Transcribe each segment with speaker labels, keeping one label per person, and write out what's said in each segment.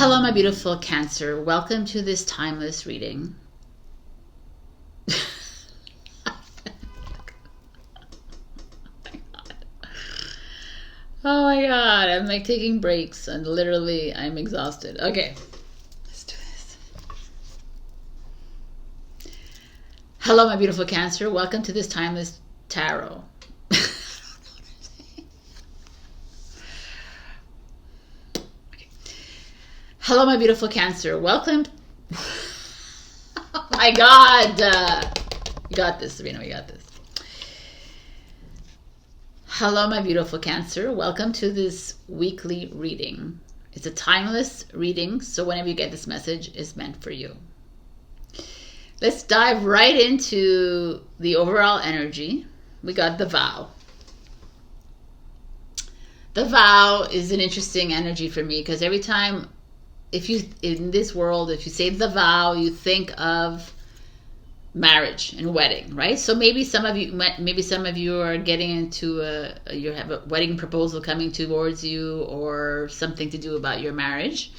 Speaker 1: Hello, my beautiful Cancer. Welcome to this timeless reading. Oh my god, I'm like taking breaks and literally I'm exhausted. Okay, let's do this. Hello, my beautiful Cancer. Welcome to this timeless tarot. Hello, my beautiful Cancer. Welcome. Oh my God. You got this, Sabrina. You got this. Hello, my beautiful Cancer. Welcome to this weekly reading. It's a timeless reading, so whenever you get this message, it's meant for you. Let's dive right into the overall energy. We got the vow. The vow is an interesting energy for me because every time in this world, if you say the vow, you think of marriage and wedding, right? So maybe some of you are getting into you have a wedding proposal coming towards you or something to do about your marriage.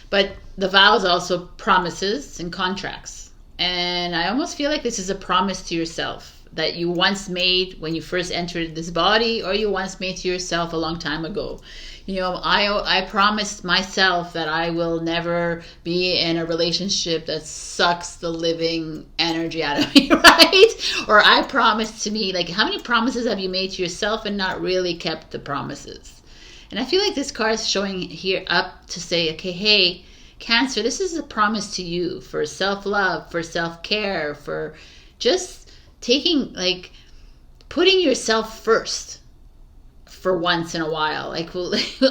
Speaker 1: But the vow is also promises and contracts. And I almost feel like this is a promise to yourself that you once made when you first entered this body, or you once made to yourself a long time ago. You know, I promised myself that I will never be in a relationship that sucks the living energy out of me, right? Or I promised to me, like, how many promises have you made to yourself and not really kept the promises? And I feel like this card is showing here up to say, okay, hey, Cancer, this is a promise to you for self-love, for self-care, for just taking, like, putting yourself first. For once in a while, like,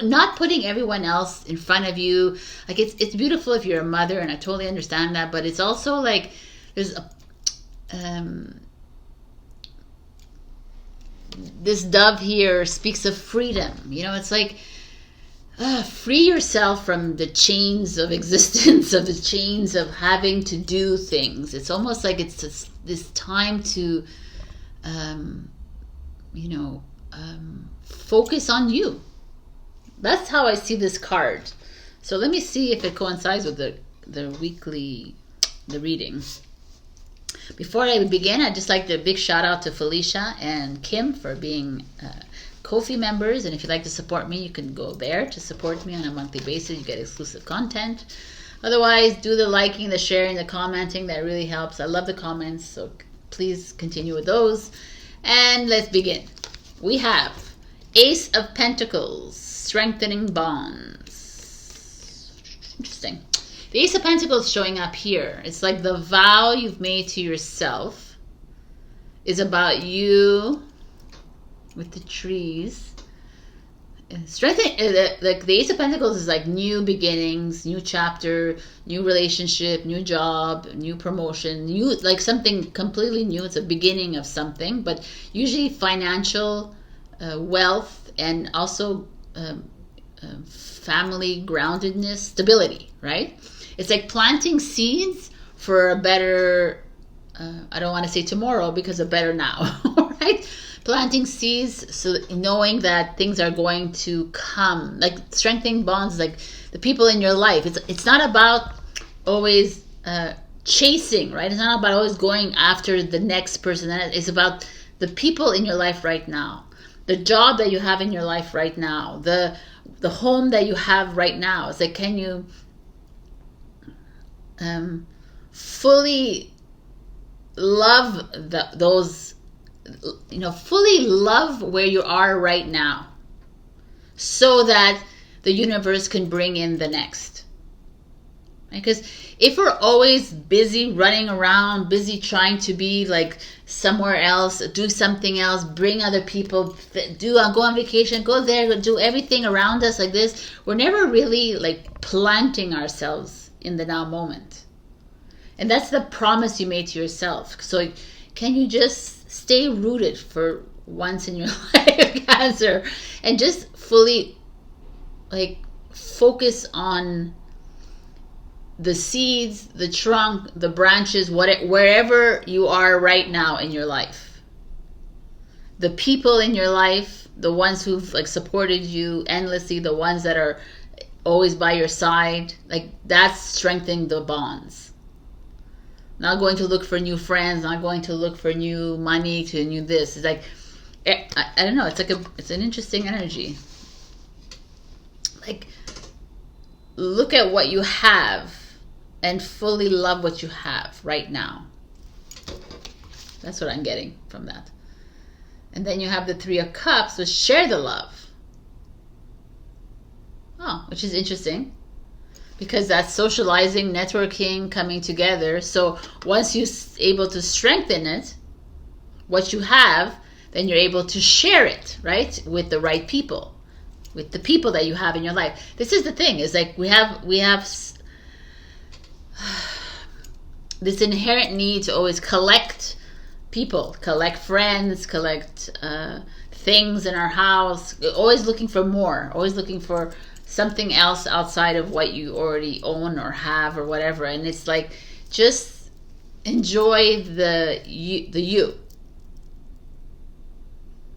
Speaker 1: not putting everyone else in front of you. Like, it's beautiful if you're a mother, and I totally understand that, but it's also like there's this dove here speaks of freedom. You know, it's like free yourself from the chains of existence, of the chains of having to do things. It's almost like it's this time to focus on you. That's how I see this card. So let me see if it coincides with the reading. Before I begin, I'd just like to big shout out to Felicia and Kim for being Ko-fi members. And if you'd like to support me, you can go there to support me on a monthly basis. You get exclusive content. Otherwise, do the liking, the sharing, the commenting. That really helps. I love the comments, so please continue with those. And let's begin. We have Ace of Pentacles, strengthening bonds. Interesting. The Ace of Pentacles showing up here. It's like the vow you've made to yourself is about you with the trees. Strengthening, like the Ace of Pentacles is like new beginnings, new chapter, new relationship, new job, new promotion, new, like something completely new. It's a beginning of something, but usually financial, wealth, and also family groundedness, stability, right? It's like planting seeds for a better, I don't want to say tomorrow, because a better now, right? Planting seeds, so knowing that things are going to come. Like strengthening bonds, like the people in your life. It's not about always chasing, right? It's not about always going after the next person. It's about the people in your life right now. The job that you have in your life right now, the home that you have right now. It's like, can you fully love those, fully love where you are right now, so that the universe can bring in the next. Because if we're always busy running around, busy trying to be like somewhere else, do something else, bring other people, go on vacation, go there, do everything around us like this, we're never really like planting ourselves in the now moment. And that's the promise you made to yourself. So can you just stay rooted for once in your life, Cancer, and just fully like focus on the seeds, the trunk, the branches, wherever you are right now in your life. The people in your life, the ones who've like supported you endlessly, the ones that are always by your side. Like, that's strengthening the bonds. Not going to look for new friends, not going to look for new money, to new this. It's like, I don't know, it's an interesting energy. Like, look at what you have and fully love what you have right now. That's what I'm getting from that. And then you have the Three of Cups, which share the love. Oh, which is interesting, because that's socializing, networking, coming together. So once you're able to strengthen it, what you have, then you're able to share it, right, with the right people, with the people that you have in your life. This is the thing, is like we have this inherent need to always collect people, collect friends, collect things in our house, always looking for more, always looking for something else outside of what you already own or have or whatever. And it's like, just enjoy the you,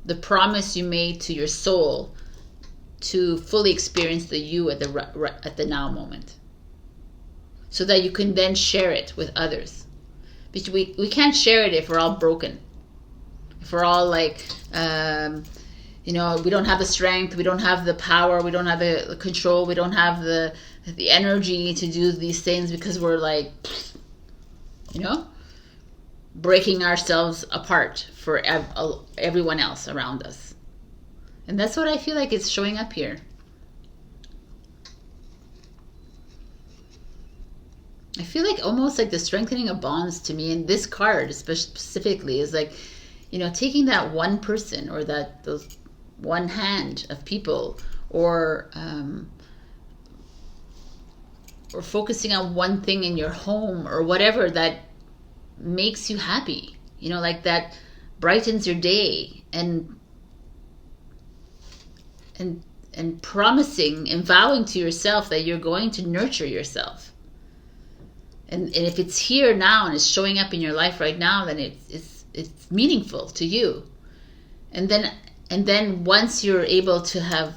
Speaker 1: the promise you made to your soul to fully experience the you at the now moment, so that you can then share it with others. Because we can't share it if we're all broken, if we're all like we don't have the strength, we don't have the power, we don't have the control, we don't have the energy to do these things, because we're like, breaking ourselves apart for everyone else around us. And that's what I feel like is showing up here. I feel like almost like the strengthening of bonds to me in this card specifically is like, taking that one person, or those one hand of people, or focusing on one thing in your home or whatever that makes you happy, like that brightens your day, and promising and vowing to yourself that you're going to nurture yourself. And if it's here now and it's showing up in your life right now, then it's meaningful to you. And then once you're able to have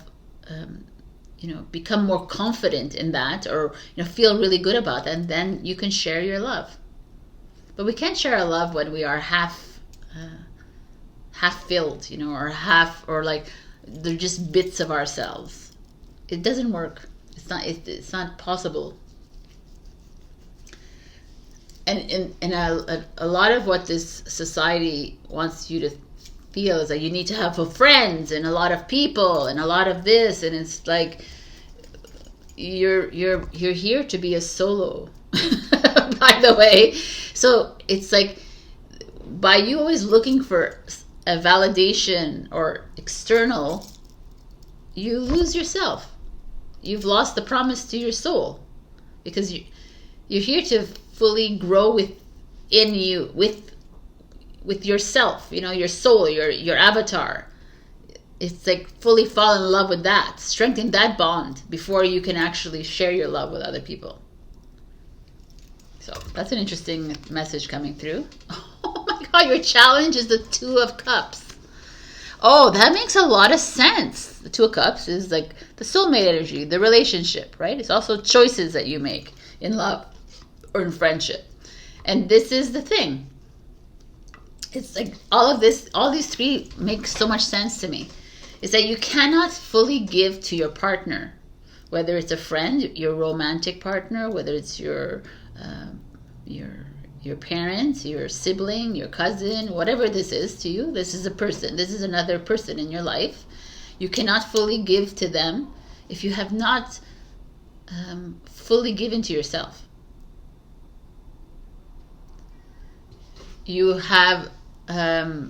Speaker 1: become more confident in that, or feel really good about that, and then you can share your love. But we can't share our love when we are half filled, or like they're just bits of ourselves. It doesn't work. It's not possible. And a lot of what this society wants you to feel is that you need to have friends and a lot of people and a lot of this, and it's like you're here to be a solo, by the way. So it's like, by you always looking for a validation or external, you lose yourself. You've lost the promise to your soul, because you're here to fully grow within you, with yourself, your soul, your avatar. It's like fully fall in love with that, strengthen that bond before you can actually share your love with other people. So that's an interesting message coming through. Oh my God, your challenge is the Two of Cups. Oh, that makes a lot of sense. The Two of Cups is like the soulmate energy, the relationship, right? It's also choices that you make in love or in friendship. And this is the thing. It's like all these three make so much sense to me. Is that you cannot fully give to your partner, whether it's a friend, your romantic partner, whether it's your parents, your sibling, your cousin, whatever this is to you. This is a person. This is another person in your life. You cannot fully give to them if you have not fully given to yourself. You have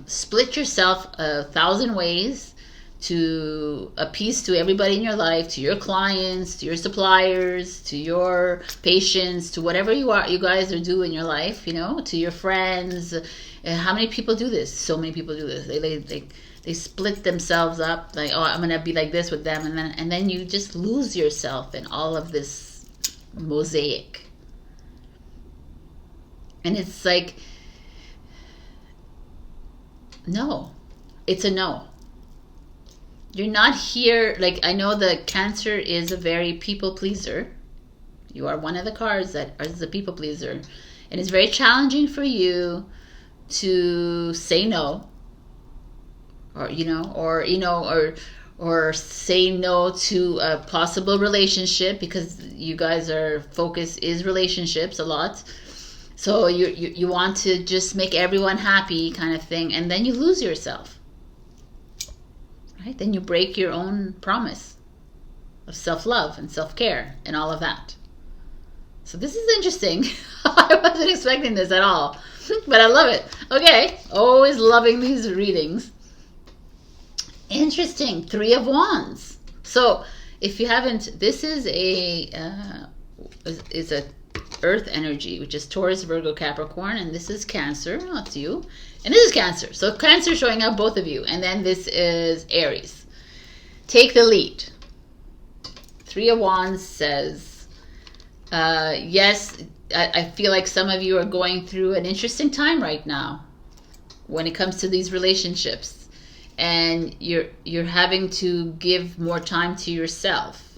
Speaker 1: split yourself 1,000 ways to appease to everybody in your life, to your clients, to your suppliers, to your patients, to whatever you guys are doing in your life, to your friends. How many people do this? So many people do this. They split themselves up, like, oh, I'm gonna be like this with them, and then you just lose yourself in all of this mosaic. And it's like, no, it's a no. you're not here, like, I know the Cancer is a very people pleaser. You are one of the cards that is the people pleaser. And it's very challenging for you to say no, or or say no to a possible relationship, because you guys are focus is relationships a lot. So you want to just make everyone happy kind of thing, and then you lose yourself, right? Then you break your own promise of self-love and self-care and all of that. So this is interesting. I wasn't expecting this at all, but I love it. Okay, always loving these readings. Interesting. 3 of Wands. So if you haven't, this is a Earth energy, which is Taurus, Virgo, Capricorn, and this is Cancer. That's you, and this is Cancer. So Cancer showing up, both of you, and then this is Aries. Take the lead. 3 of Wands says, yes, I feel like some of you are going through an interesting time right now when it comes to these relationships, and you're having to give more time to yourself,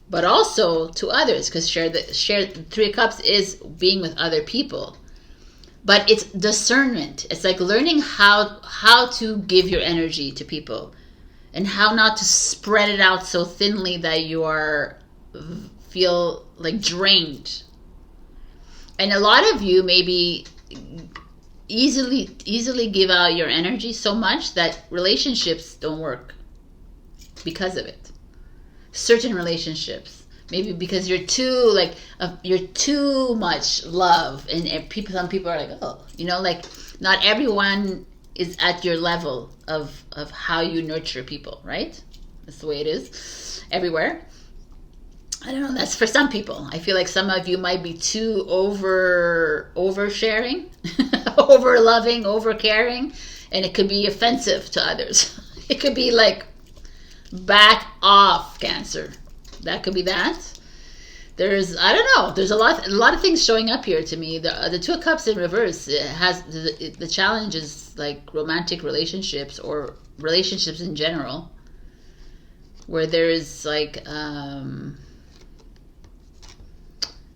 Speaker 1: but also to others, because share 3 of Cups is being with other people, but it's discernment. It's like learning how to give your energy to people and how not to spread it out so thinly that you feel like drained. And a lot of you maybe easily give out your energy so much that relationships don't work because of it. Certain relationships, maybe because you're too much love, and some people are like, oh, like not everyone is at your level of how you nurture people, right? That's the way it is everywhere. I don't know, that's for some people. I feel like some of you might be too oversharing, over loving, over caring, and it could be offensive to others. It could be like, back off, Cancer. That could be that. I don't know, there's a lot of things showing up here to me. The 2 of Cups in reverse, it has the challenge is like romantic relationships or relationships in general, where there is like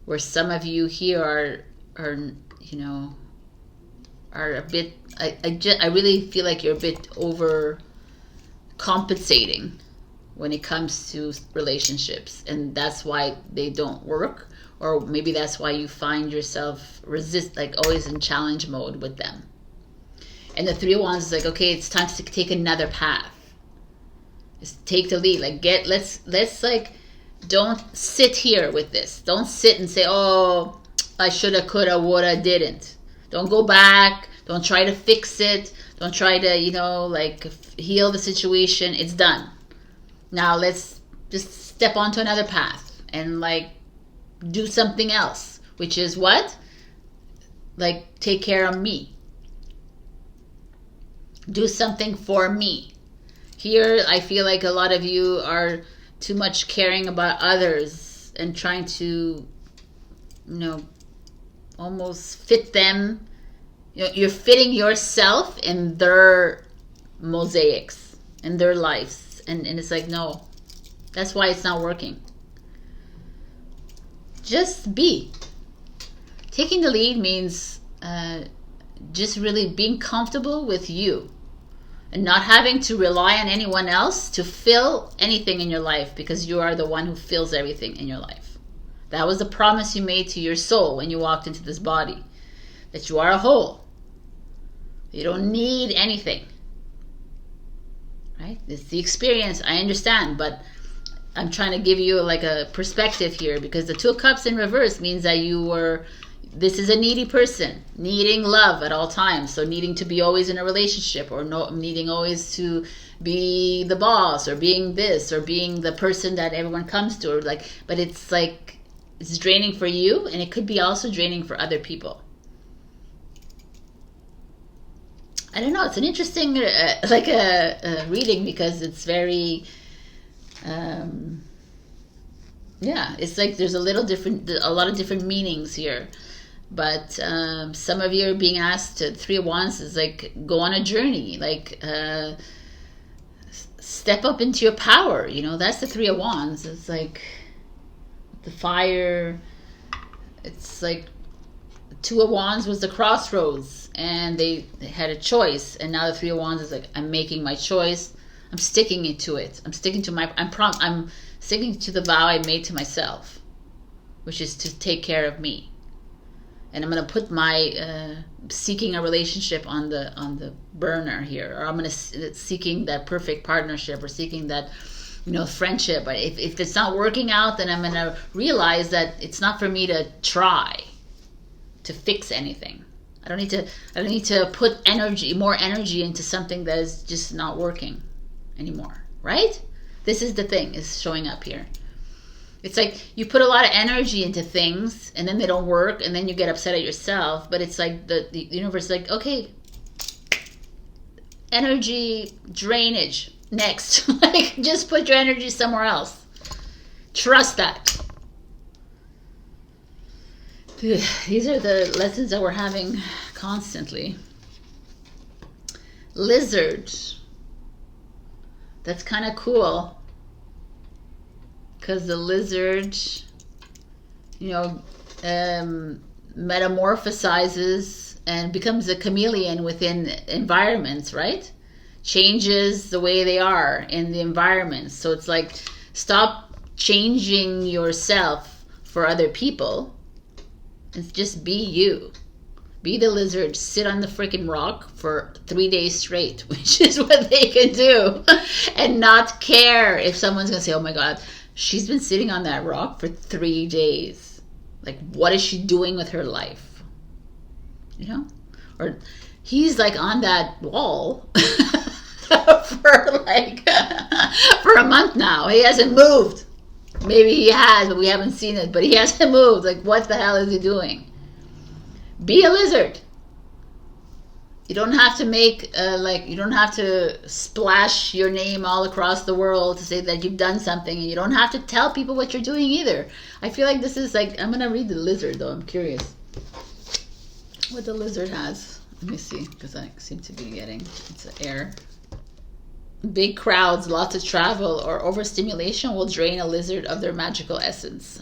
Speaker 1: where some of you here are a bit, I really feel like you're a bit over compensating when it comes to relationships, and that's why they don't work, or maybe that's why you find yourself always in challenge mode with them. And the 3 of Wands is like, okay, it's time to take another path. Just take the lead. Like, let's like, don't sit here with this. Don't sit and say, oh, I shoulda, coulda, woulda, didn't. Don't go back. Don't try to fix it. Don't try to, heal the situation. It's done. Now let's just step onto another path and do something else, which is what? Take care of me. Do something for me. Here, I feel like a lot of you are too much caring about others and trying to, almost fit them. You're fitting yourself in their mosaics, in their lives. And it's like, no, that's why it's not working. Just be. Taking the lead means just really being comfortable with you and not having to rely on anyone else to fill anything in your life, because you are the one who fills everything in your life. That was the promise you made to your soul when you walked into this body, that you are a whole. You don't need anything. Right? It's the experience, I understand, but I'm trying to give you a perspective here, because the 2 of Cups in reverse means that this is a needy person, needing love at all times. So needing to be always in a relationship, or needing always to be the boss, or being this, or being the person that everyone comes to, but it's it's draining for you, and it could be also draining for other people. I don't know, it's an interesting reading, because it's very it's there's a lot of different meanings here. But some of you are being asked to, 3 of Wands is go on a journey, step up into your power. You know, that's the Three of Wands. It's like the fire. It's like Two of Wands was the crossroads, and they had a choice, and now the Three of Wands is like, I'm making my choice. I'm sticking to it. I'm sticking to my. I'm sticking to the vow I made to myself, which is to take care of me. And I'm gonna put my seeking a relationship on the burner here, or I'm gonna seeking that perfect partnership, or seeking that, you know, friendship. But if it's not working out, then I'm gonna realize that it's not for me to try to fix anything. I don't need to put more energy into something that is just not working anymore, right? This is the thing is showing up here. It's like you put a lot of energy into things and then they don't work, and then you get upset at yourself. But it's like the universe is like, okay, energy drainage next. Like, just put your energy somewhere else. Trust that. These are the lessons that we're having constantly. Lizard. That's kind of cool. Because the lizard, you know, metamorphosizes and becomes a chameleon within environments, right? Changes the way they are in the environment. So it's like, stop changing yourself for other people and just be you. Be the lizard. Sit on the freaking rock for 3 days straight, which is what they can do, and not care if someone's going to say, oh my God, she's been sitting on that rock for 3 days. Like, what is she doing with her life? You know? Or he's like on that wall for a month now. He hasn't moved. Maybe he has, but we haven't seen it. But he hasn't moved. Like, what the hell is he doing? Be a lizard. You don't have to make, you don't have to splash your name all across the world to say that you've done something. And you don't have to tell people what you're doing either. I feel like this is like, I'm going to read the lizard though. I'm curious what the lizard has. Let me see, because I seem to be getting, it's an air. Big crowds, lots of travel, or overstimulation will drain a lizard of their magical essence.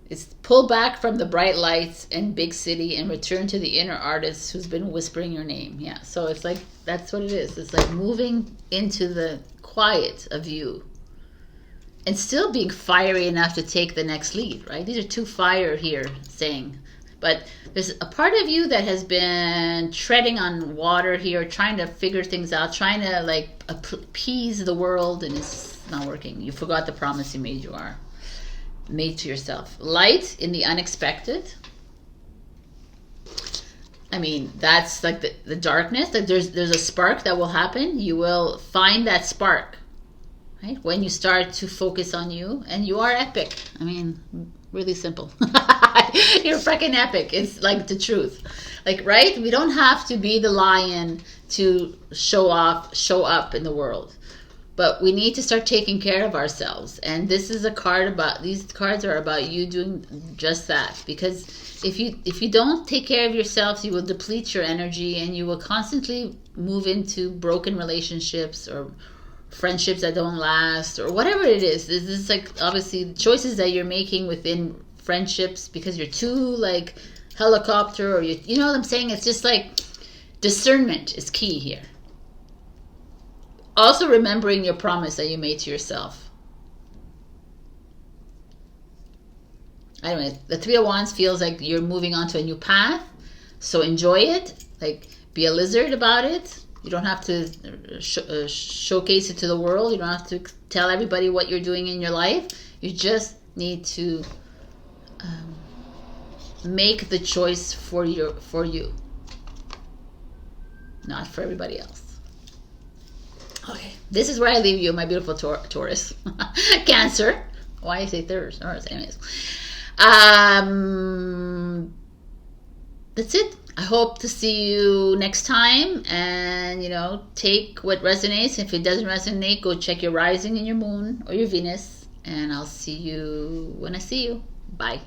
Speaker 1: It's pull back from the bright lights and big city and return to the inner artist who's been whispering your name. Yeah, so it's like, that's what it is. It's like moving into the quiet of you and still being fiery enough to take the next lead, right? These are two fire here saying. But there's a part of you that has been treading on water here, trying to figure things out, trying to like appease the world, and it's not working. You forgot the promise you made to yourself. Light in the unexpected. I mean, that's like the darkness. Like there's a spark that will happen. You will find that spark, right? When you start to focus on you, and you are epic. I mean, really simple. You're freaking epic. It's like the truth. Like, right? We don't have to be the lion to show up in the world. But we need to start taking care of ourselves. And this is a card about, these cards are about you doing just that. Because if you don't take care of yourselves, you will deplete your energy, and you will constantly move into broken relationships or friendships that don't last, or whatever it is. This is like, obviously, choices that you're making within friendships because you're too like helicopter, or you know what I'm saying? It's just like discernment is key here. Also remembering your promise that you made to yourself. Anyway, the Three of Wands feels like you're moving on to a new path. So enjoy it. Like, be a lizard about it. You don't have to showcase it to the world. You don't have to tell everybody what you're doing in your life. You just need to make the choice for you, not for everybody else. Okay, this is where I leave you, my beautiful Taurus. Cancer. Why I say Taurus? Anyways. That's it. I hope to see you next time. And, you know, take what resonates. If it doesn't resonate, go check your rising and your moon or your Venus. And I'll see you when I see you. Bye.